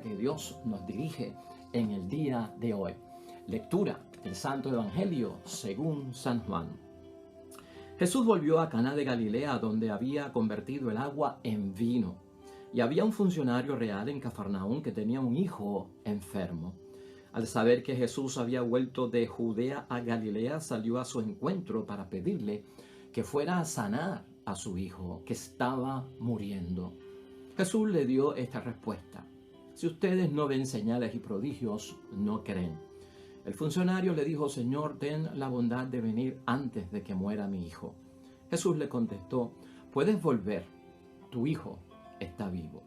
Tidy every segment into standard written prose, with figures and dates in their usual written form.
que Dios nos dirige en el día de hoy. Lectura del Santo Evangelio según San Juan. Jesús volvió a Caná de Galilea, donde había convertido el agua en vino. Y había un funcionario real en Cafarnaúm que tenía un hijo enfermo. Al saber que Jesús había vuelto de Judea a Galilea, salió a su encuentro para pedirle que fuera a sanar a su hijo, que estaba muriendo. Jesús le dio esta respuesta: si ustedes no ven señales y prodigios, no creen. El funcionario le dijo: Señor, ten la bondad de venir antes de que muera mi hijo. Jesús le contestó: puedes volver, tu hijo está vivo.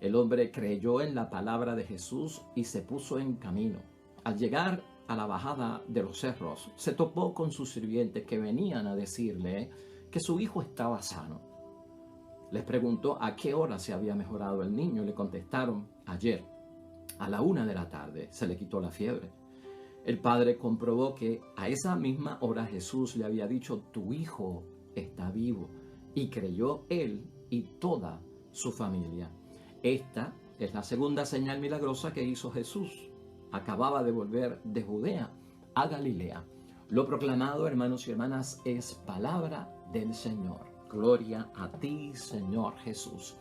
El hombre creyó en la palabra de Jesús y se puso en camino. Al llegar a la bajada de los cerros, se topó con sus sirvientes que venían a decirle que su hijo estaba sano. Les preguntó a qué hora se había mejorado el niño y le contestaron: ayer, a la 1 de la tarde, se le quitó la fiebre. El padre comprobó que a esa misma hora Jesús le había dicho: tu hijo está vivo, y creyó él y toda su familia. Esta es la segunda señal milagrosa que hizo Jesús. Acababa de volver de Judea a Galilea. Lo proclamado, hermanos y hermanas, es palabra del Señor. Gloria a ti, Señor Jesús.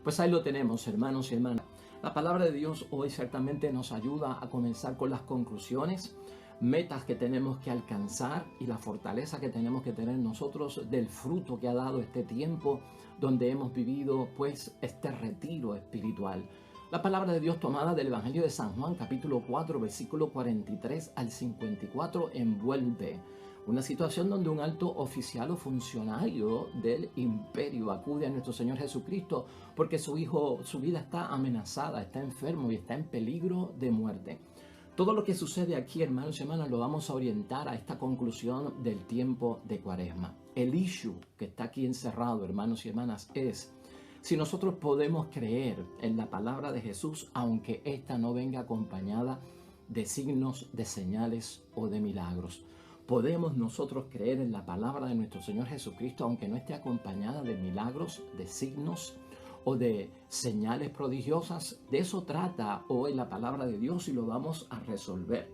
Pues ahí lo tenemos, hermanos y hermanas. La palabra de Dios hoy ciertamente nos ayuda a comenzar con las conclusiones, metas que tenemos que alcanzar y la fortaleza que tenemos que tener nosotros del fruto que ha dado este tiempo donde hemos vivido pues este retiro espiritual. La palabra de Dios tomada del Evangelio de San Juan, capítulo 4, versículo 43 al 54, envuelve una situación donde un alto oficial o funcionario del imperio acude a nuestro Señor Jesucristo porque su hijo, su vida está amenazada, está enfermo y está en peligro de muerte. Todo lo que sucede aquí, hermanos y hermanas, lo vamos a orientar a esta conclusión del tiempo de Cuaresma. El issue que está aquí encerrado, hermanos y hermanas, es si nosotros podemos creer en la palabra de Jesús, aunque ésta no venga acompañada de signos, de señales o de milagros. Podemos nosotros creer en la palabra de nuestro Señor Jesucristo, aunque no esté acompañada de milagros, de signos o de señales prodigiosas. De eso trata hoy la palabra de Dios y lo vamos a resolver.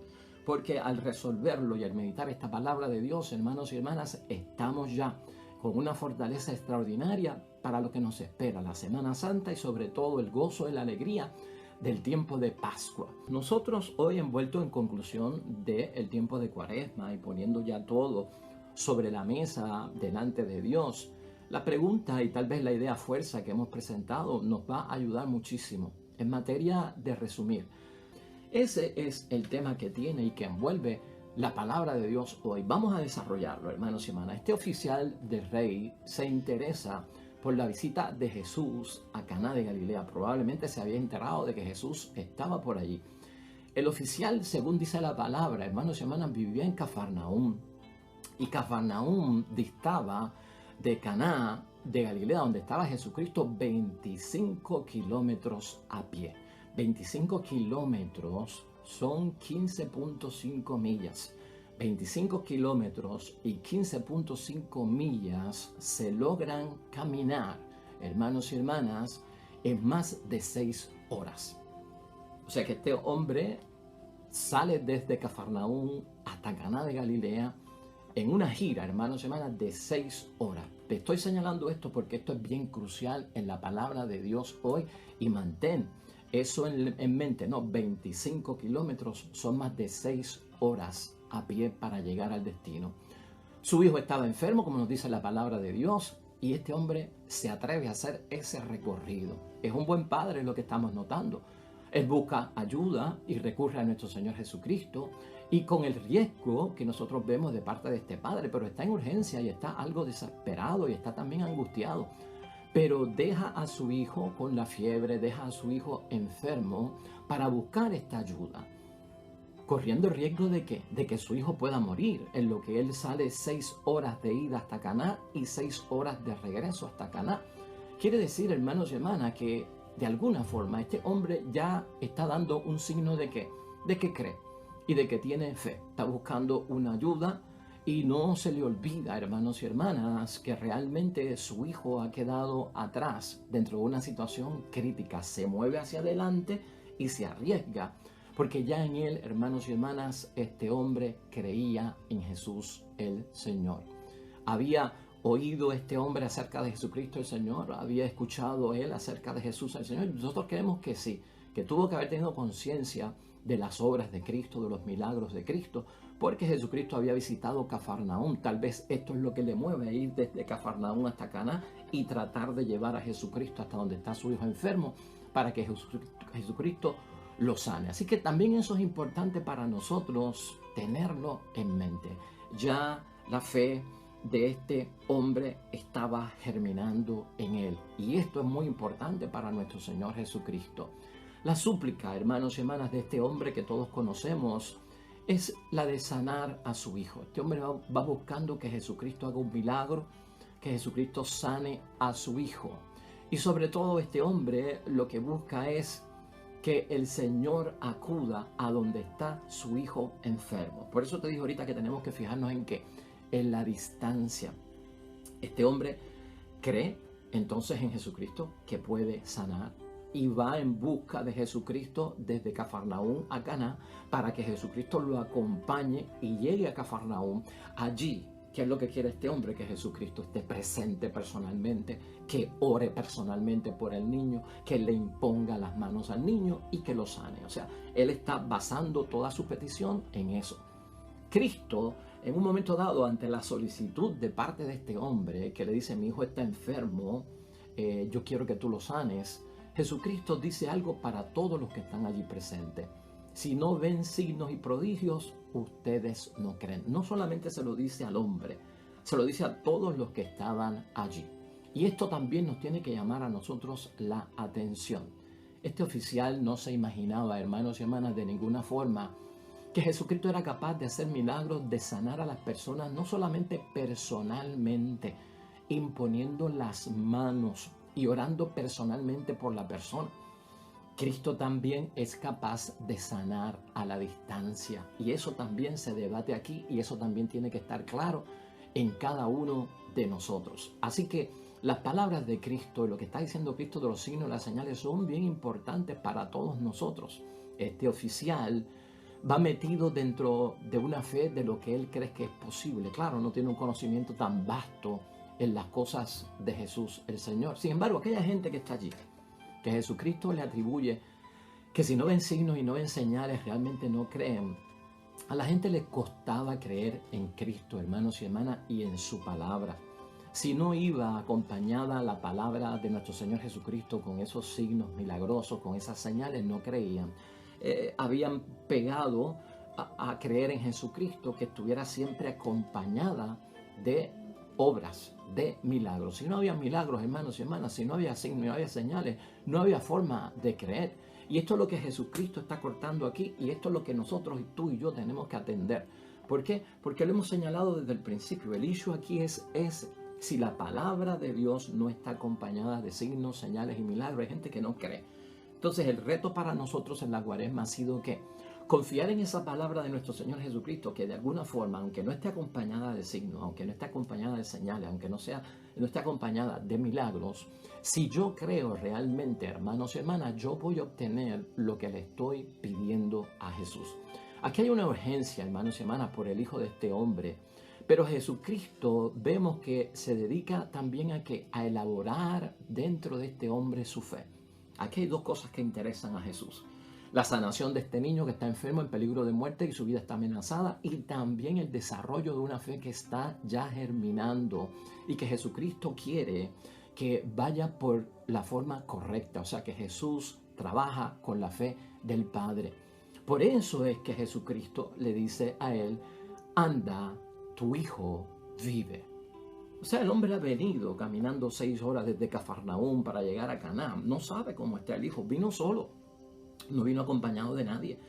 Porque al resolverlo y al meditar esta palabra de Dios, hermanos y hermanas, estamos ya con una fortaleza extraordinaria para lo que nos espera, la Semana Santa y sobre todo el gozo y la alegría del tiempo de Pascua. Nosotros hoy, envueltos en conclusión del tiempo de Cuaresma y poniendo ya todo sobre la mesa delante de Dios, la pregunta y tal vez la idea fuerza que hemos presentado nos va a ayudar muchísimo en materia de resumir. Ese es el tema que tiene y que envuelve la palabra de Dios hoy. Vamos a desarrollarlo, hermanos y hermanas. Este oficial del rey se interesa por la visita de Jesús a Caná de Galilea. Probablemente se había enterado de que Jesús estaba por allí. El oficial, según dice la palabra, hermanos y hermanas, vivía en Cafarnaúm. Y Cafarnaúm distaba de Caná de Galilea, donde estaba Jesucristo, 25 kilómetros a pie. 25 kilómetros son 15.5 millas. 25 kilómetros y 15.5 millas se logran caminar, hermanos y hermanas, en más de 6 horas. O sea que este hombre sale desde Cafarnaúm hasta Caná de Galilea en una gira, hermanos y hermanas, de 6 horas. Te estoy señalando esto porque esto es bien crucial en la palabra de Dios hoy y mantén eso en mente, ¿no? 25 kilómetros son más de 6 horas a pie para llegar al destino. Su hijo estaba enfermo, como nos dice la palabra de Dios, y este hombre se atreve a hacer ese recorrido. Es un buen padre lo que estamos notando. Él busca ayuda y recurre a nuestro Señor Jesucristo, y con el riesgo que nosotros vemos de parte de este padre, pero está en urgencia y está algo desesperado y está también angustiado. Pero deja a su hijo con la fiebre, deja a su hijo enfermo para buscar esta ayuda, corriendo el riesgo de que su hijo pueda morir, en lo que él sale 6 horas de ida hasta Caná y 6 horas de regreso hasta Caná. Quiere decir, hermanos y hermanas, que de alguna forma este hombre ya está dando un signo de que cree y de que tiene fe. Está buscando una ayuda y no se le olvida, hermanos y hermanas, que realmente su hijo ha quedado atrás dentro de una situación crítica. Se mueve hacia adelante y se arriesga, porque ya en él, hermanos y hermanas, este hombre creía en Jesús el Señor. Había oído este hombre acerca de Jesucristo el Señor, había escuchado él acerca de Jesús el Señor. Nosotros creemos que sí, que tuvo que haber tenido conciencia de las obras de Cristo, de los milagros de Cristo, porque Jesucristo había visitado Cafarnaúm. Tal vez esto es lo que le mueve a ir desde Cafarnaúm hasta Caná y tratar de llevar a Jesucristo hasta donde está su hijo enfermo, para que Jesucristo lo sane. Así que también eso es importante para nosotros tenerlo en mente. Ya la fe de este hombre estaba germinando en él, y esto es muy importante para nuestro Señor Jesucristo. La súplica, hermanos y hermanas, de este hombre que todos conocemos es la de sanar a su hijo. Este hombre va buscando que Jesucristo haga un milagro, que Jesucristo sane a su hijo. Y sobre todo este hombre lo que busca es que el Señor acuda a donde está su hijo enfermo. Por eso te digo ahorita que tenemos que fijarnos en qué, en la distancia. Este hombre cree entonces en Jesucristo que puede sanar y va en busca de Jesucristo desde Cafarnaúm a Caná para que Jesucristo lo acompañe y llegue a Cafarnaúm. Allí, ¿qué es lo que quiere este hombre? Que Jesucristo esté presente personalmente, que ore personalmente por el niño, que le imponga las manos al niño y que lo sane. O sea, él está basando toda su petición en eso. Cristo, en un momento dado, ante la solicitud de parte de este hombre que le dice: mi hijo está enfermo, yo quiero que tú lo sanes, Jesucristo dice algo para todos los que están allí presentes: si no ven signos y prodigios, ustedes no creen. No solamente se lo dice al hombre, se lo dice a todos los que estaban allí. Y esto también nos tiene que llamar a nosotros la atención. Este oficial no se imaginaba, hermanos y hermanas, de ninguna forma que Jesucristo era capaz de hacer milagros, de sanar a las personas, no solamente personalmente, imponiendo las manos y orando personalmente por la persona. Cristo también es capaz de sanar a la distancia, y eso también se debate aquí, y eso también tiene que estar claro en cada uno de nosotros. Así que las palabras de Cristo y lo que está diciendo Cristo de los signos y las señales son bien importantes para todos nosotros. Este oficial va metido dentro de una fe de lo que él cree que es posible. Claro, no tiene un conocimiento tan vasto en las cosas de Jesús el Señor. Sin embargo, aquella gente que está allí, que Jesucristo le atribuye que si no ven signos y no ven señales, realmente no creen. A la gente le costaba creer en Cristo, hermanos y hermanas, y en su palabra. Si no iba acompañada la palabra de nuestro Señor Jesucristo con esos signos milagrosos, con esas señales, no creían. Habían pegado a creer en Jesucristo que estuviera siempre acompañada de obras, de milagros. Si no había milagros, hermanos y hermanas, si no había signos, no había señales, no había forma de creer. Y esto es lo que Jesucristo está cortando aquí, y esto es lo que nosotros, tú y yo, tenemos que atender. ¿Por qué? Porque lo hemos señalado desde el principio. El issue aquí es si la palabra de Dios no está acompañada de signos, señales y milagros. Hay gente que no cree. Entonces el reto para nosotros en la Cuaresma ha sido que confiar en esa palabra de nuestro Señor Jesucristo, que de alguna forma, aunque no esté acompañada de signos, aunque no esté acompañada de señales, aunque no esté acompañada de milagros, si yo creo realmente, hermanos y hermanas, yo voy a obtener lo que le estoy pidiendo a Jesús. Aquí hay una urgencia, hermanos y hermanas, por el hijo de este hombre, pero Jesucristo vemos que se dedica también a elaborar dentro de este hombre su fe. Aquí hay dos cosas que interesan a Jesús: la sanación de este niño que está enfermo, en peligro de muerte, y su vida está amenazada, y también el desarrollo de una fe que está ya germinando y que Jesucristo quiere que vaya por la forma correcta. O sea, que Jesús trabaja con la fe del Padre. Por eso es que Jesucristo le dice a él: anda, tu hijo vive. O sea, el hombre ha venido caminando 6 horas desde Cafarnaúm para llegar a Caná. No sabe cómo está el hijo. Vino solo. No vino acompañado de nadie.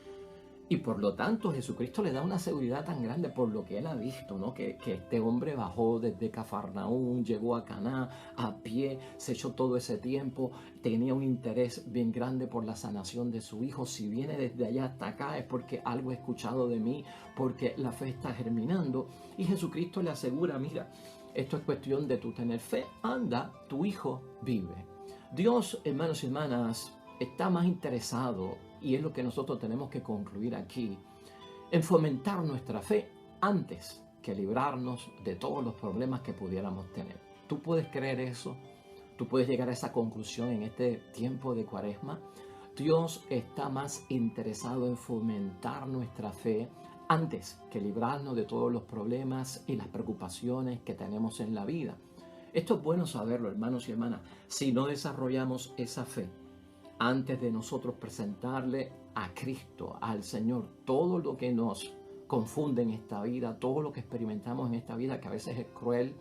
Y por lo tanto Jesucristo le da una seguridad tan grande por lo que él ha visto, ¿no? Que este hombre bajó desde Cafarnaúm, llegó a Caná a pie, se echó todo ese tiempo, tenía un interés bien grande por la sanación de su hijo. Si viene desde allá hasta acá es porque algo he escuchado de mí, porque la fe está germinando. Y Jesucristo le asegura: mira, esto es cuestión de tú tener fe, anda, tu hijo vive. Dios, hermanos y hermanas, está más interesado y es lo que nosotros tenemos que concluir aquí, en fomentar nuestra fe antes que librarnos de todos los problemas que pudiéramos tener. ¿Tú puedes creer eso? ¿Tú puedes llegar a esa conclusión en este tiempo de Cuaresma? Dios está más interesado en fomentar nuestra fe antes que librarnos de todos los problemas y las preocupaciones que tenemos en la vida. Esto es bueno saberlo, hermanos y hermanas. Si no desarrollamos esa fe antes de nosotros presentarle a Cristo, al Señor, todo lo que nos confunde en esta vida, todo lo que experimentamos en esta vida, que a veces es cruel,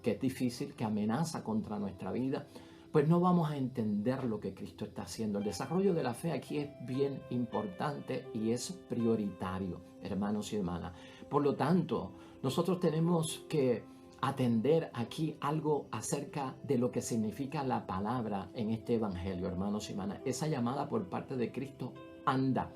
que es difícil, que amenaza contra nuestra vida, pues no vamos a entender lo que Cristo está haciendo. El desarrollo de la fe aquí es bien importante y es prioritario, hermanos y hermanas. Por lo tanto, nosotros tenemos que atender aquí algo acerca de lo que significa la palabra en este evangelio, hermanos y hermanas. Esa llamada por parte de Cristo, anda,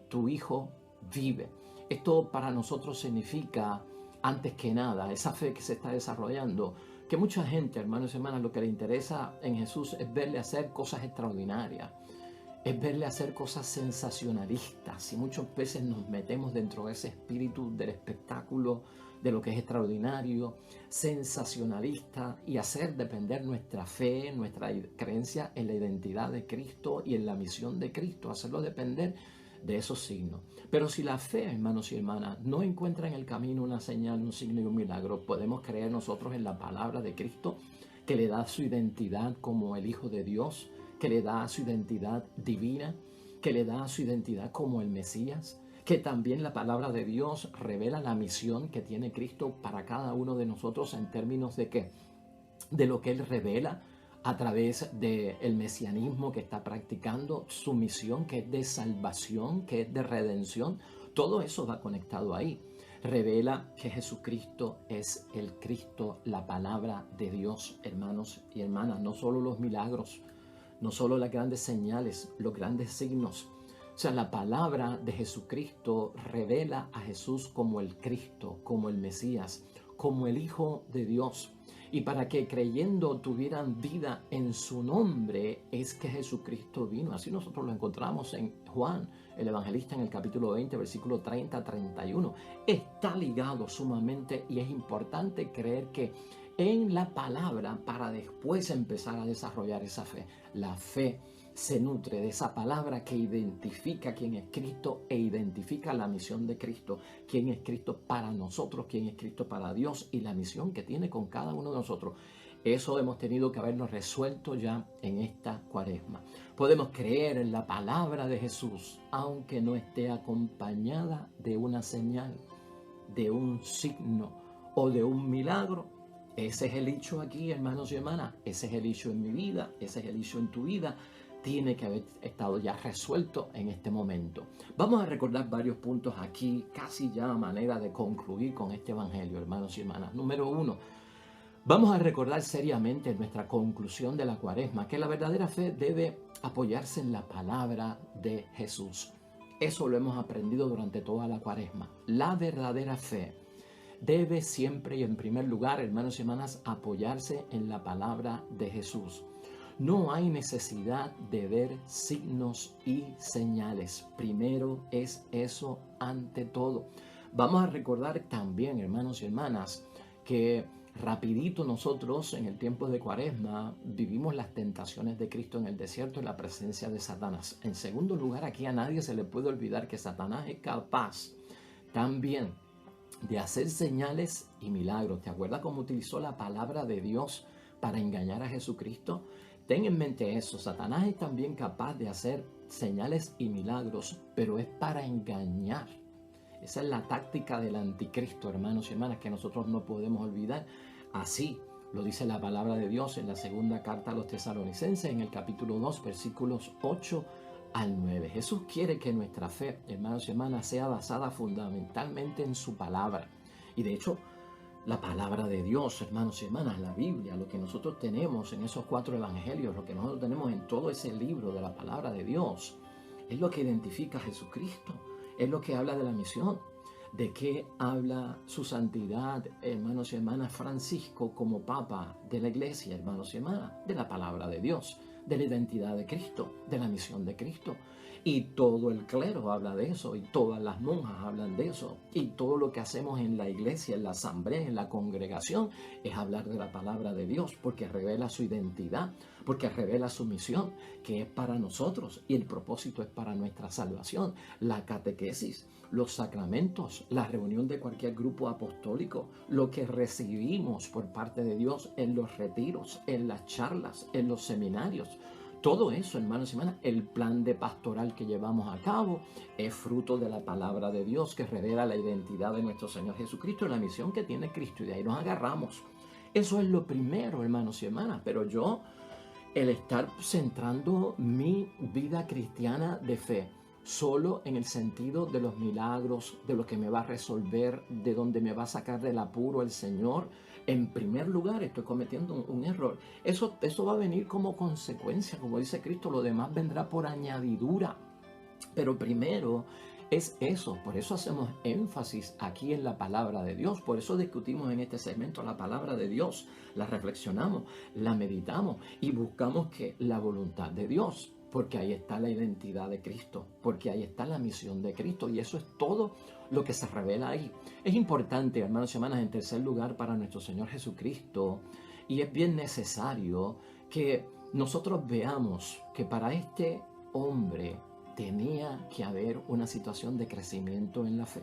tu hijo vive. Esto para nosotros significa, antes que nada, esa fe que se está desarrollando, que mucha gente, hermanos y hermanas, lo que le interesa en Jesús es verle hacer cosas extraordinarias, es verle hacer cosas sensacionalistas, y muchas veces nos metemos dentro de ese espíritu del espectáculo, de lo que es extraordinario, sensacionalista, y hacer depender nuestra fe, nuestra creencia en la identidad de Cristo y en la misión de Cristo, hacerlo depender de esos signos. Pero si la fe, hermanos y hermanas, no encuentra en el camino una señal, un signo y un milagro, podemos creer nosotros en la palabra de Cristo, que le da su identidad como el Hijo de Dios, que le da su identidad divina, que le da su identidad como el Mesías, que también la palabra de Dios revela la misión que tiene Cristo para cada uno de nosotros en términos de ¿qué? De lo que Él revela a través del mesianismo que está practicando, su misión que es de salvación, que es de redención. Todo eso va conectado ahí. Revela que Jesucristo es el Cristo, la palabra de Dios, hermanos y hermanas. No solo los milagros, no solo las grandes señales, los grandes signos. O sea, la palabra de Jesucristo revela a Jesús como el Cristo, como el Mesías, como el Hijo de Dios. Y para que creyendo tuvieran vida en su nombre es que Jesucristo vino. Así nosotros lo encontramos en Juan, el evangelista, en el capítulo 20, versículo 30-31. Está ligado sumamente y es importante creer que en la palabra para después empezar a desarrollar esa fe. La fe se nutre de esa palabra que identifica quién es Cristo e identifica la misión de Cristo, quién es Cristo para nosotros, quién es Cristo para Dios y la misión que tiene con cada uno de nosotros. Eso hemos tenido que haberlo resuelto ya en esta Cuaresma. Podemos creer en la palabra de Jesús, aunque no esté acompañada de una señal, de un signo o de un milagro. Ese es el hecho aquí, hermanos y hermanas. Ese es el hecho en mi vida, ese es el hecho en tu vida. Tiene que haber estado ya resuelto en este momento. Vamos a recordar varios puntos aquí, casi ya a manera de concluir con este evangelio, hermanos y hermanas. Número 1, vamos a recordar seriamente nuestra conclusión de la Cuaresma, que la verdadera fe debe apoyarse en la palabra de Jesús. Eso lo hemos aprendido durante toda la Cuaresma. La verdadera fe debe siempre y en primer lugar, hermanos y hermanas, apoyarse en la palabra de Jesús. No hay necesidad de ver signos y señales. Primero es eso ante todo. Vamos a recordar también, hermanos y hermanas, que rapidito nosotros en el tiempo de Cuaresma vivimos las tentaciones de Cristo en el desierto en la presencia de Satanás. En segundo lugar, aquí a nadie se le puede olvidar que Satanás es capaz también de hacer señales y milagros. ¿Te acuerdas cómo utilizó la palabra de Dios para engañar a Jesucristo? Ten en mente eso, Satanás es también capaz de hacer señales y milagros, pero es para engañar. Esa es la táctica del anticristo, hermanos y hermanas, que nosotros no podemos olvidar. Así lo dice la palabra de Dios en la segunda carta a los Tesalonicenses, en el capítulo 2, versículos 8 al 9. Jesús quiere que nuestra fe, hermanos y hermanas, sea basada fundamentalmente en su palabra. Y de hecho, la palabra de Dios, hermanos y hermanas, la Biblia, lo que nosotros tenemos en esos 4 evangelios, lo que nosotros tenemos en todo ese libro de la palabra de Dios, es lo que identifica a Jesucristo, es lo que habla de la misión, de qué habla su santidad, hermanos y hermanas, Francisco como Papa de la Iglesia, hermanos y hermanas, de la palabra de Dios. de la identidad de Cristo, de la misión de Cristo. Y todo el clero habla de eso, y todas las monjas hablan de eso, y todo lo que hacemos en la iglesia, en la asamblea, en la congregación, es hablar de la palabra de Dios, porque revela su identidad, porque revela su misión, que es para nosotros, y el propósito es para nuestra salvación. La catequesis, los sacramentos, la reunión de cualquier grupo apostólico, lo que recibimos por parte de Dios en los retiros, en las charlas, en los seminarios. Todo eso, hermanos y hermanas, el plan de pastoral que llevamos a cabo es fruto de la palabra de Dios que revela la identidad de nuestro Señor Jesucristo y la misión que tiene Cristo, y de ahí nos agarramos. Eso es lo primero, hermanos y hermanas, pero el estar centrando mi vida cristiana de fe solo en el sentido de los milagros, de lo que me va a resolver, de donde me va a sacar del apuro el Señor, en primer lugar estoy cometiendo un error. Eso va a venir como consecuencia, como dice Cristo, lo demás vendrá por añadidura. Pero primero es eso, por eso hacemos énfasis aquí en la palabra de Dios, por eso discutimos en este segmento la palabra de Dios, la reflexionamos, la meditamos y buscamos que la voluntad de Dios, porque ahí está la identidad de Cristo, porque ahí está la misión de Cristo, y eso es todo lo que se revela ahí. Es importante, hermanos y hermanas, en tercer lugar, para nuestro Señor Jesucristo, y es bien necesario que nosotros veamos que para este hombre tenía que haber una situación de crecimiento en la fe.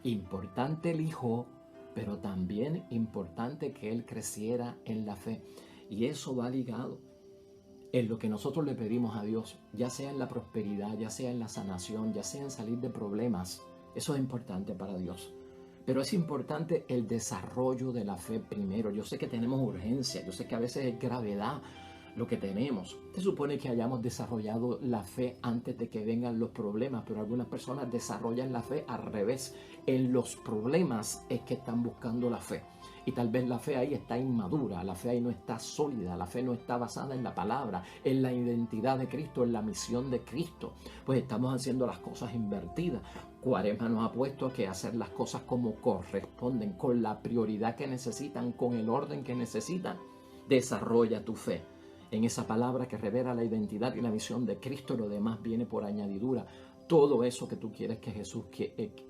Importante el hijo, pero también importante que él creciera en la fe. Y eso va ligado en lo que nosotros le pedimos a Dios, ya sea en la prosperidad, ya sea en la sanación, ya sea en salir de problemas. Eso es importante para Dios. Pero es importante el desarrollo de la fe primero. Yo sé que tenemos urgencia, yo sé que a veces es gravedad lo que tenemos. Se supone que hayamos desarrollado la fe antes de que vengan los problemas, pero algunas personas desarrollan la fe al revés. En los problemas es que están buscando la fe. Y tal vez la fe ahí está inmadura, la fe ahí no está sólida, la fe no está basada en la palabra, en la identidad de Cristo, en la misión de Cristo. Pues estamos haciendo las cosas invertidas. Cuaresma nos ha puesto a que hacer las cosas como corresponden, con la prioridad que necesitan, con el orden que necesitan. Desarrolla tu fe en esa palabra que revela la identidad y la misión de Cristo. Lo demás viene por añadidura. Todo eso que tú quieres que Jesús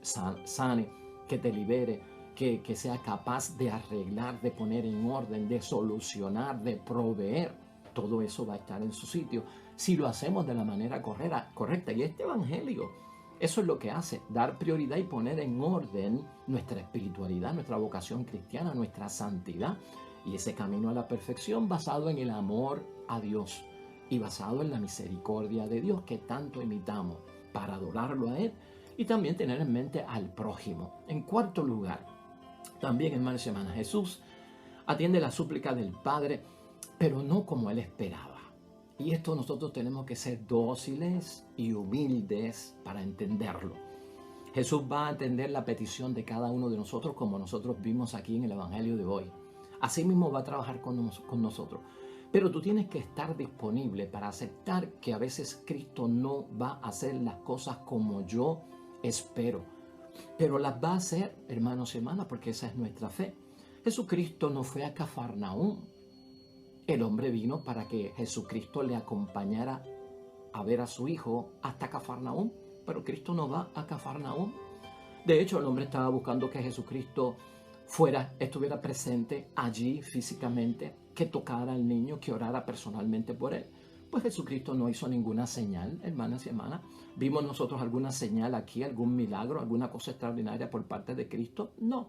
sane, que te libere, que sea capaz de arreglar, de poner en orden, de solucionar, de proveer, todo eso va a estar en su sitio si lo hacemos de la manera correcta. Y este evangelio, eso es lo que hace, dar prioridad y poner en orden nuestra espiritualidad, nuestra vocación cristiana, nuestra santidad. Y ese camino a la perfección basado en el amor a Dios y basado en la misericordia de Dios que tanto imitamos para adorarlo a Él y también tener en mente al prójimo. En cuarto lugar, también, hermanos y hermanas, Jesús atiende la súplica del Padre, pero no como Él esperaba. Y esto nosotros tenemos que ser dóciles y humildes para entenderlo. Jesús va a atender la petición de cada uno de nosotros, como nosotros vimos aquí en el Evangelio de hoy. Así mismo va a trabajar con nosotros. Pero tú tienes que estar disponible para aceptar que a veces Cristo no va a hacer las cosas como yo espero. Pero las va a hacer, hermanos y hermanas, porque esa es nuestra fe. Jesucristo no fue a Cafarnaúm. El hombre vino para que Jesucristo le acompañara a ver a su hijo hasta Cafarnaúm. Pero Cristo no va a Cafarnaúm. De hecho, el hombre estaba buscando que Jesucristo estuviera presente allí físicamente, que tocara al niño, que orara personalmente por él. Pues Jesucristo no hizo ninguna señal, hermanas y hermanas. ¿Vimos nosotros alguna señal aquí, algún milagro, alguna cosa extraordinaria por parte de Cristo? No.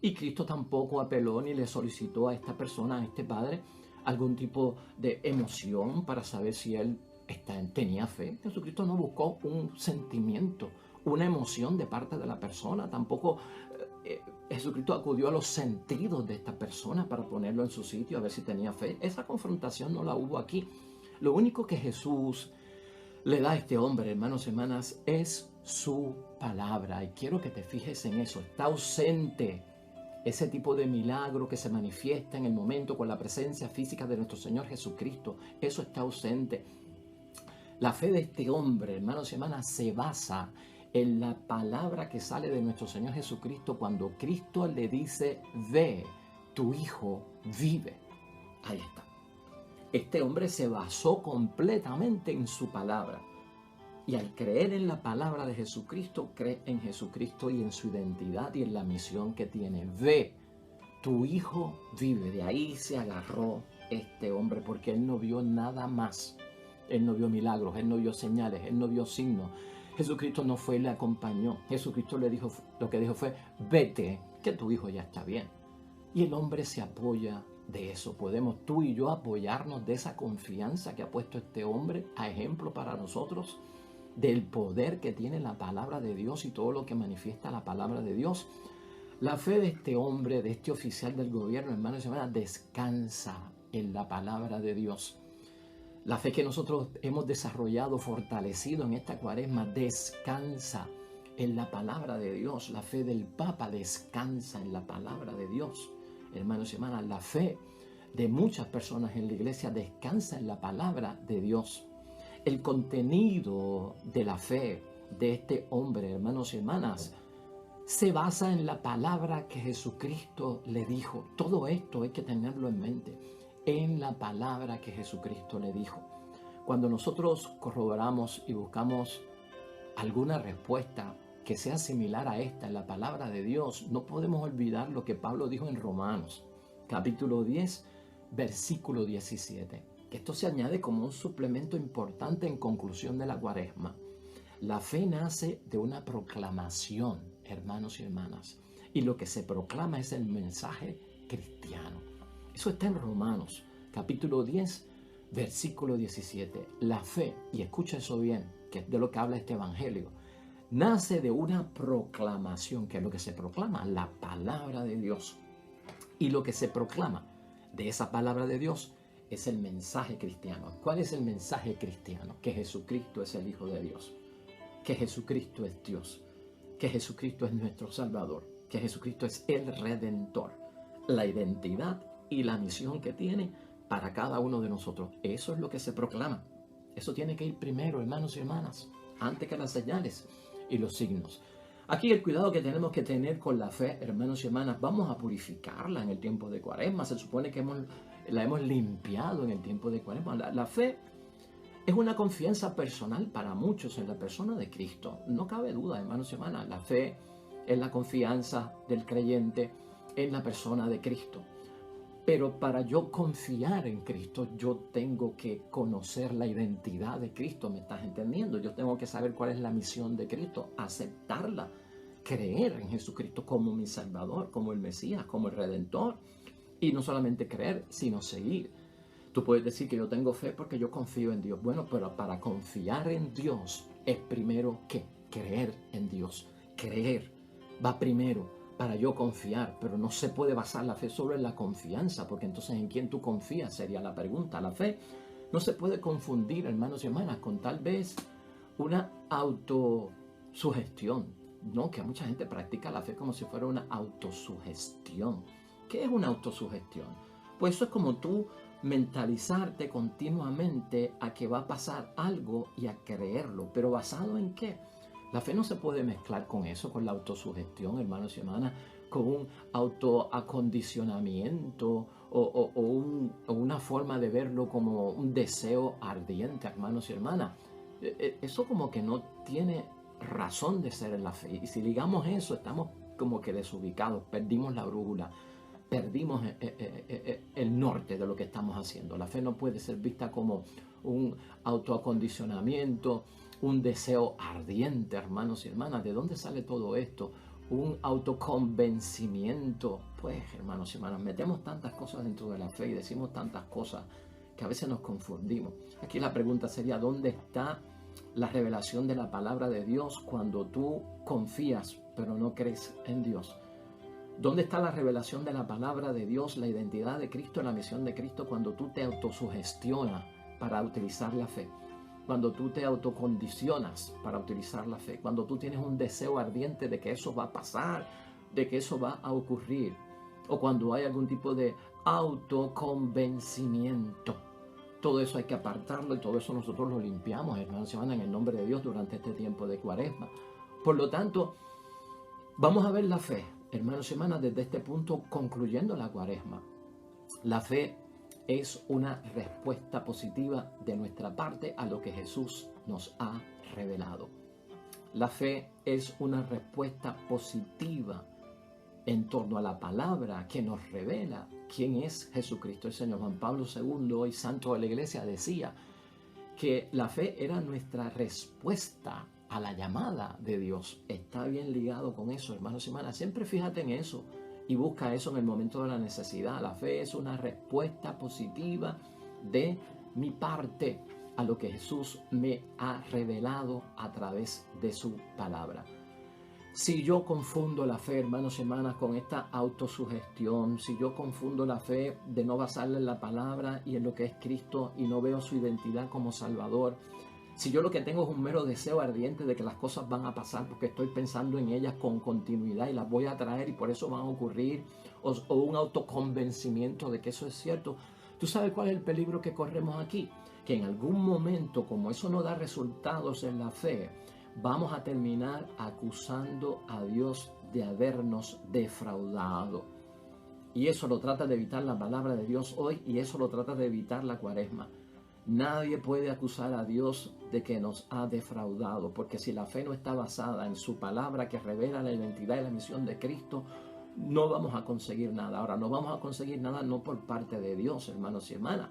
Y Cristo tampoco apeló ni le solicitó a esta persona, a este padre, algún tipo de emoción para saber si él tenía fe. Jesucristo no buscó un sentimiento, una emoción de parte de la persona. Tampoco Jesucristo acudió a los sentidos de esta persona para ponerlo en su sitio, a ver si tenía fe. Esa confrontación no la hubo aquí. Lo único que Jesús le da a este hombre, hermanos y hermanas, es su palabra. Y quiero que te fijes en eso. Está ausente ese tipo de milagro que se manifiesta en el momento con la presencia física de nuestro Señor Jesucristo. Eso está ausente. La fe de este hombre, hermanos y hermanas, se basa en la palabra que sale de nuestro Señor Jesucristo cuando Cristo le dice: ve, tu hijo vive. Ahí está. Este hombre se basó completamente en su palabra. Y al creer en la palabra de Jesucristo, cree en Jesucristo y en su identidad y en la misión que tiene. Ve, tu hijo vive. De ahí se agarró este hombre porque él no vio nada más. Él no vio milagros, él no vio señales, él no vio signos. Jesucristo no fue y le acompañó. Jesucristo le dijo, lo que dijo fue, vete, que tu hijo ya está bien. Y el hombre se apoya de eso. Podemos tú y yo apoyarnos de esa confianza que ha puesto este hombre a ejemplo para nosotros, del poder que tiene la palabra de Dios y todo lo que manifiesta la palabra de Dios. La fe de este hombre, de este oficial del gobierno, hermanos y hermanas, descansa en la palabra de Dios. La fe que nosotros hemos desarrollado, fortalecido en esta cuaresma, descansa en la palabra de Dios. La fe del Papa descansa en la palabra de Dios. Hermanos y hermanas, la fe de muchas personas en la iglesia descansa en la palabra de Dios. El contenido de la fe de este hombre, hermanos y hermanas, se basa en la palabra que Jesucristo le dijo. Todo esto hay que tenerlo en mente, en la palabra que Jesucristo le dijo. Cuando nosotros corroboramos y buscamos alguna respuesta que sea similar a esta en la palabra de Dios, no podemos olvidar lo que Pablo dijo en Romanos, capítulo 10, versículo 17. Que esto se añade como un suplemento importante en conclusión de la cuaresma. La fe nace de una proclamación, hermanos y hermanas, y lo que se proclama es el mensaje cristiano. Eso está en Romanos, capítulo 10, versículo 17. La fe, y escucha eso bien, que es de lo que habla este evangelio, nace de una proclamación, que es lo que se proclama, la palabra de Dios. Y lo que se proclama de esa palabra de Dios es el mensaje cristiano. ¿Cuál es el mensaje cristiano? Que Jesucristo es el Hijo de Dios, que Jesucristo es Dios, que Jesucristo es nuestro Salvador, que Jesucristo es el Redentor, la identidad y la misión que tiene para cada uno de nosotros. Eso es lo que se proclama. Eso tiene que ir primero, hermanos y hermanas, antes que las señales y los signos. Aquí el cuidado que tenemos que tener con la fe, hermanos y hermanas, vamos a purificarla en el tiempo de cuaresma. Se supone que la hemos limpiado en el tiempo de cuaresma. La fe es una confianza personal para muchos en la persona de Cristo. No cabe duda, hermanos y hermanas, la fe es la confianza del creyente en la persona de Cristo. Pero para yo confiar en Cristo, yo tengo que conocer la identidad de Cristo, ¿me estás entendiendo? Yo tengo que saber cuál es la misión de Cristo, aceptarla, creer en Jesucristo como mi Salvador, como el Mesías, como el Redentor. Y no solamente creer, sino seguir. Tú puedes decir que yo tengo fe porque yo confío en Dios. Bueno, pero para confiar en Dios es primero que creer en Dios. Creer va primero para yo confiar, pero no se puede basar la fe solo en la confianza, porque entonces ¿en quién tú confías? Sería la pregunta. La fe no se puede confundir, hermanos y hermanas, con tal vez una autosugestión, ¿no? Que mucha gente practica la fe como si fuera una autosugestión. ¿Qué es una autosugestión? Pues eso es como tú mentalizarte continuamente a que va a pasar algo y a creerlo, pero ¿basado en qué? La fe no se puede mezclar con eso, con la autosugestión, hermanos y hermanas, con un autoacondicionamiento o una forma de verlo como un deseo ardiente, hermanos y hermanas. Eso como que no tiene razón de ser en la fe. Y si ligamos eso, estamos como que desubicados, perdimos la brújula, perdimos el norte de lo que estamos haciendo. La fe no puede ser vista como un autoacondicionamiento, un deseo ardiente, hermanos y hermanas. ¿De dónde sale todo esto? Un autoconvencimiento. Pues, hermanos y hermanas, metemos tantas cosas dentro de la fe y decimos tantas cosas que a veces nos confundimos. Aquí la pregunta sería, ¿dónde está la revelación de la palabra de Dios cuando tú confías pero no crees en Dios? ¿Dónde está la revelación de la palabra de Dios, la identidad de Cristo, la misión de Cristo cuando tú te autosugestionas para utilizar la fe? Cuando tú te autocondicionas para utilizar la fe, cuando tú tienes un deseo ardiente de que eso va a pasar, de que eso va a ocurrir, o cuando hay algún tipo de autoconvencimiento. Todo eso hay que apartarlo y todo eso nosotros lo limpiamos, hermanos y hermanas, en el nombre de Dios durante este tiempo de cuaresma. Por lo tanto, vamos a ver la fe, hermanos y hermanas, desde este punto concluyendo la cuaresma. La fe es una respuesta positiva de nuestra parte a lo que Jesús nos ha revelado. La fe es una respuesta positiva en torno a la palabra que nos revela quién es Jesucristo el Señor. Juan Pablo II, y santo de la iglesia, decía que la fe era nuestra respuesta a la llamada de Dios. Está bien ligado con eso, hermanos y hermanas. Siempre fíjate en eso y busca eso en el momento de la necesidad. La fe es una respuesta positiva de mi parte a lo que Jesús me ha revelado a través de su palabra. Si yo confundo la fe, hermanos y hermanas, con esta autosugestión, si yo confundo la fe de no basarla en la palabra y en lo que es Cristo y no veo su identidad como Salvador, si yo lo que tengo es un mero deseo ardiente de que las cosas van a pasar porque estoy pensando en ellas con continuidad y las voy a traer y por eso van a ocurrir, o un autoconvencimiento de que eso es cierto, ¿tú sabes cuál es el peligro que corremos aquí? Que en algún momento, como eso no da resultados en la fe, vamos a terminar acusando a Dios de habernos defraudado. Y eso lo trata de evitar la palabra de Dios hoy, y eso lo trata de evitar la Cuaresma. Nadie puede acusar a Dios de que nos ha defraudado, porque si la fe no está basada en su palabra que revela la identidad y la misión de Cristo, no vamos a conseguir nada. Ahora, no vamos a conseguir nada no por parte de Dios, hermanos y hermanas.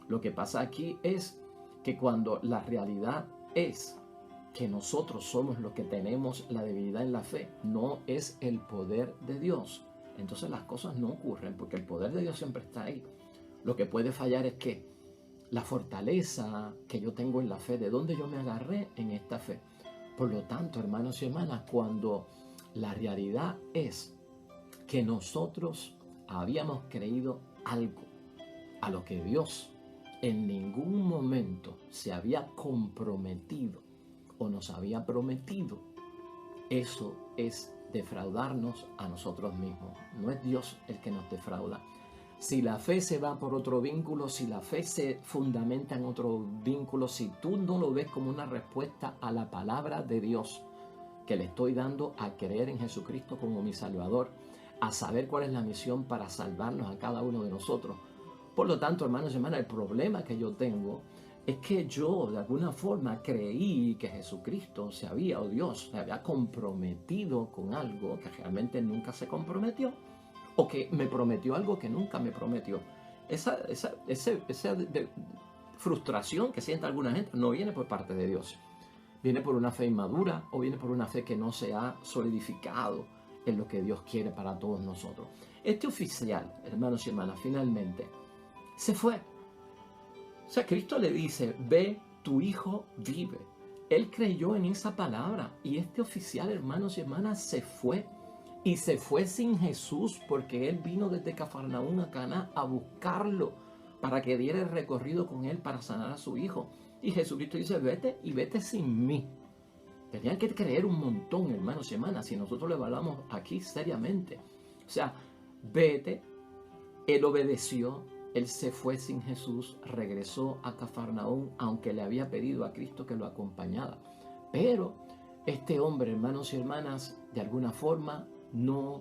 Lo que pasa aquí es que cuando la realidad es que nosotros somos los que tenemos la debilidad en la fe, no es el poder de Dios, entonces las cosas no ocurren, porque el poder de Dios siempre está ahí. Lo que puede fallar es que la fortaleza que yo tengo en la fe, de dónde yo me agarré en esta fe. Por lo tanto, hermanos y hermanas, cuando la realidad es que nosotros habíamos creído algo a lo que Dios en ningún momento se había comprometido o nos había prometido, eso es defraudarnos a nosotros mismos. No es Dios el que nos defrauda. Si la fe se va por otro vínculo, si la fe se fundamenta en otro vínculo, si tú no lo ves como una respuesta a la palabra de Dios que le estoy dando a creer en Jesucristo como mi Salvador, a saber cuál es la misión para salvarnos a cada uno de nosotros. Por lo tanto, hermanos y hermanas, el problema que yo tengo es que yo de alguna forma creí que Jesucristo o Dios se había comprometido con algo que realmente nunca se comprometió, o que me prometió algo que nunca me prometió. Esa frustración que siente alguna gente no viene por parte de Dios. Viene por una fe inmadura o viene por una fe que no se ha solidificado en lo que Dios quiere para todos nosotros. Este oficial, hermanos y hermanas, finalmente se fue. O sea, Cristo le dice, ve, tu hijo vive. Él creyó en esa palabra y este oficial, hermanos y hermanas, se fue. Y se fue sin Jesús porque él vino desde Cafarnaúm a Caná a buscarlo para que diera el recorrido con él para sanar a su hijo. Y Jesucristo dice, vete y vete sin mí. Tenían que creer un montón, hermanos y hermanas, si nosotros lo evaluamos aquí seriamente. O sea, vete, él obedeció, él se fue sin Jesús, regresó a Cafarnaúm, aunque le había pedido a Cristo que lo acompañara. Pero este hombre, hermanos y hermanas, de alguna forma no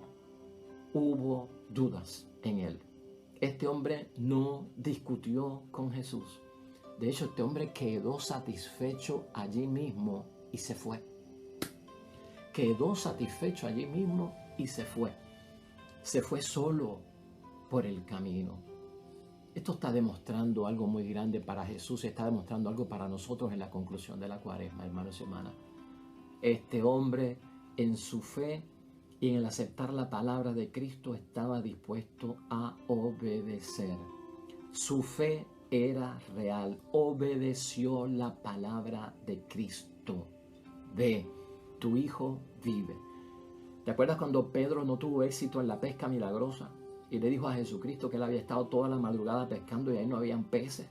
hubo dudas en él. Este hombre no discutió con Jesús. De hecho, este hombre quedó satisfecho allí mismo y se fue. Quedó satisfecho allí mismo y se fue. Se fue solo por el camino. Esto está demostrando algo muy grande para Jesús y está demostrando algo para nosotros en la conclusión de la Cuaresma, hermanos y hermanas. Este hombre en su fe y en el aceptar la palabra de Cristo estaba dispuesto a obedecer. Su fe era real, obedeció la palabra de Cristo. Ve, tu hijo vive. ¿Te acuerdas cuando Pedro no tuvo éxito en la pesca milagrosa? Y le dijo a Jesucristo que él había estado toda la madrugada pescando y ahí no habían peces.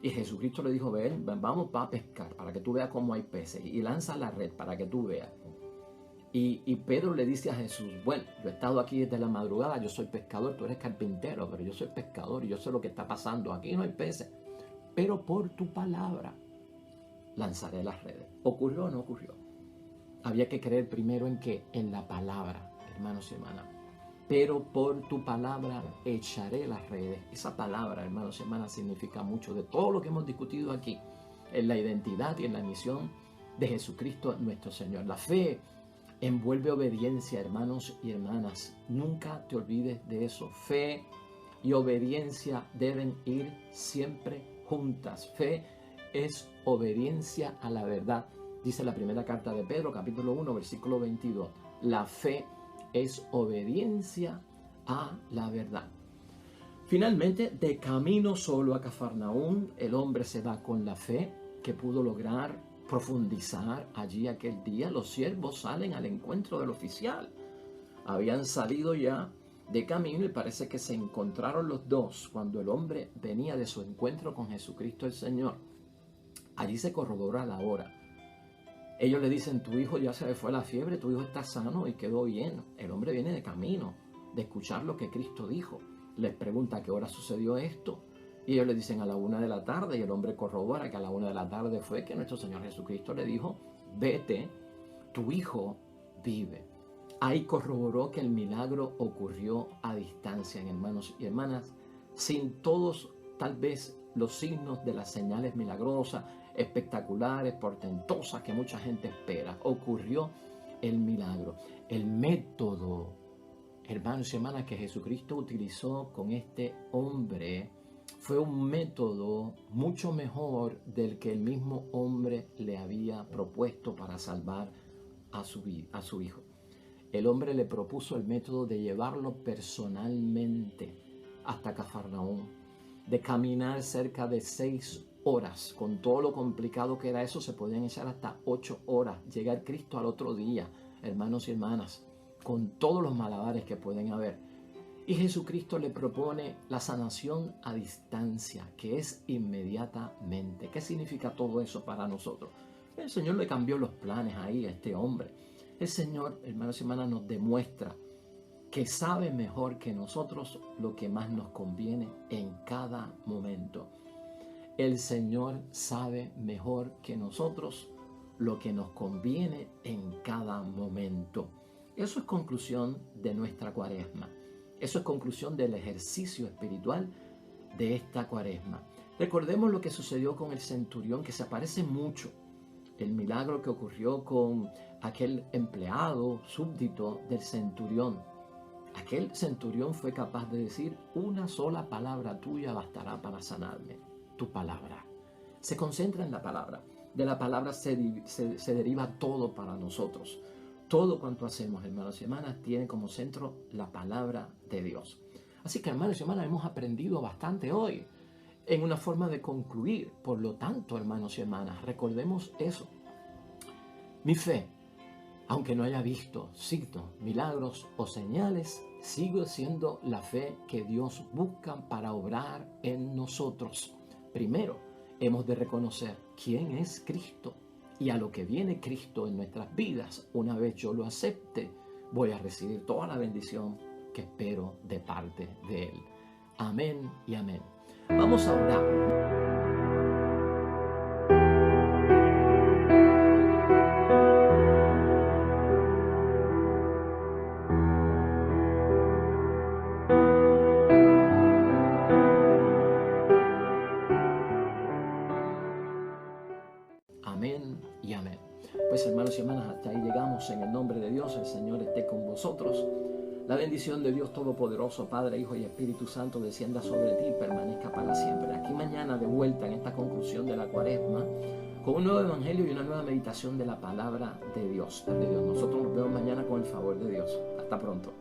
Y Jesucristo le dijo, ven, vamos a pescar para que tú veas cómo hay peces. Y lanza la red para que tú veas. Y Pedro le dice a Jesús, bueno, yo he estado aquí desde la madrugada, yo soy pescador, tú eres carpintero, pero yo soy pescador y yo sé lo que está pasando. Aquí no hay peces, pero por tu palabra lanzaré las redes. ¿Ocurrió o no ocurrió? Había que creer primero en qué, en la palabra, hermanos y hermanas. pero por tu palabra echaré las redes. Esa palabra, hermanos y hermanas, significa mucho de todo lo que hemos discutido aquí, en la identidad y en la misión de Jesucristo nuestro Señor. La fe envuelve obediencia, hermanos y hermanas. Nunca te olvides de eso. Fe y obediencia deben ir siempre juntas. Fe es obediencia a la verdad. Dice la primera carta de Pedro, capítulo 1, versículo 22. La fe es obediencia a la verdad. Finalmente, de camino solo a Cafarnaún, el hombre se va con la fe que pudo lograr profundizar allí aquel día. Los siervos salen al encuentro del oficial. Habían salido ya de camino y parece que se encontraron los dos cuando el hombre venía de su encuentro con Jesucristo el Señor. Allí se corrobora la hora. Ellos le dicen, tu hijo ya se le fue la fiebre, tu hijo está sano y quedó bien. El hombre viene de camino de escuchar lo que Cristo dijo. Les pregunta a qué hora sucedió esto. Y ellos le dicen a la 1 de la tarde y el hombre corrobora que a la 1 de la tarde fue que nuestro Señor Jesucristo le dijo, vete, tu hijo vive. Ahí corroboró que el milagro ocurrió a distancia, hermanos y hermanas, sin todos tal vez los signos de las señales milagrosas, espectaculares, portentosas que mucha gente espera. Ocurrió el milagro. El método, hermanos y hermanas, que Jesucristo utilizó con este hombre fue un método mucho mejor del que el mismo hombre le había propuesto para salvar a su hijo. El hombre le propuso el método de llevarlo personalmente hasta Cafarnaún, de caminar cerca de 6 horas. Con todo lo complicado que era eso, se podían echar hasta 8 horas. Llegar Cristo al otro día, hermanos y hermanas, con todos los malabares que pueden haber. Y Jesucristo le propone la sanación a distancia, que es inmediatamente. ¿Qué significa todo eso para nosotros? El Señor le cambió los planes ahí a este hombre. El Señor, hermanos y hermanas, nos demuestra que sabe mejor que nosotros lo que más nos conviene en cada momento. El Señor sabe mejor que nosotros lo que nos conviene en cada momento. Eso es conclusión de nuestra cuaresma. Eso es conclusión del ejercicio espiritual de esta cuaresma. Recordemos lo que sucedió con el centurión, que se parece mucho. El milagro que ocurrió con aquel empleado súbdito del centurión. Aquel centurión fue capaz de decir, una sola palabra tuya bastará para sanarme. Tu palabra. Se concentra en la palabra. De la palabra se deriva todo para nosotros. Todo cuanto hacemos, hermanos y hermanas, tiene como centro la palabra de Dios. Así que, hermanos y hermanas, hemos aprendido bastante hoy en una forma de concluir. Por lo tanto, hermanos y hermanas, recordemos eso. Mi fe, aunque no haya visto signos, milagros o señales, sigue siendo la fe que Dios busca para obrar en nosotros. Primero, hemos de reconocer quién es Cristo. Y a lo que viene Cristo en nuestras vidas, una vez yo lo acepte, voy a recibir toda la bendición que espero de parte de Él. Amén y amén. Vamos a orar. Amén y amén. Pues hermanos y hermanas, hasta ahí llegamos en el nombre de Dios. El Señor esté con vosotros. La bendición de Dios Todopoderoso, Padre, Hijo y Espíritu Santo, descienda sobre ti y permanezca para siempre. Aquí mañana de vuelta en esta conclusión de la cuaresma, con un nuevo evangelio y una nueva meditación de la palabra de Dios. Nosotros nos vemos mañana con el favor de Dios. Hasta pronto.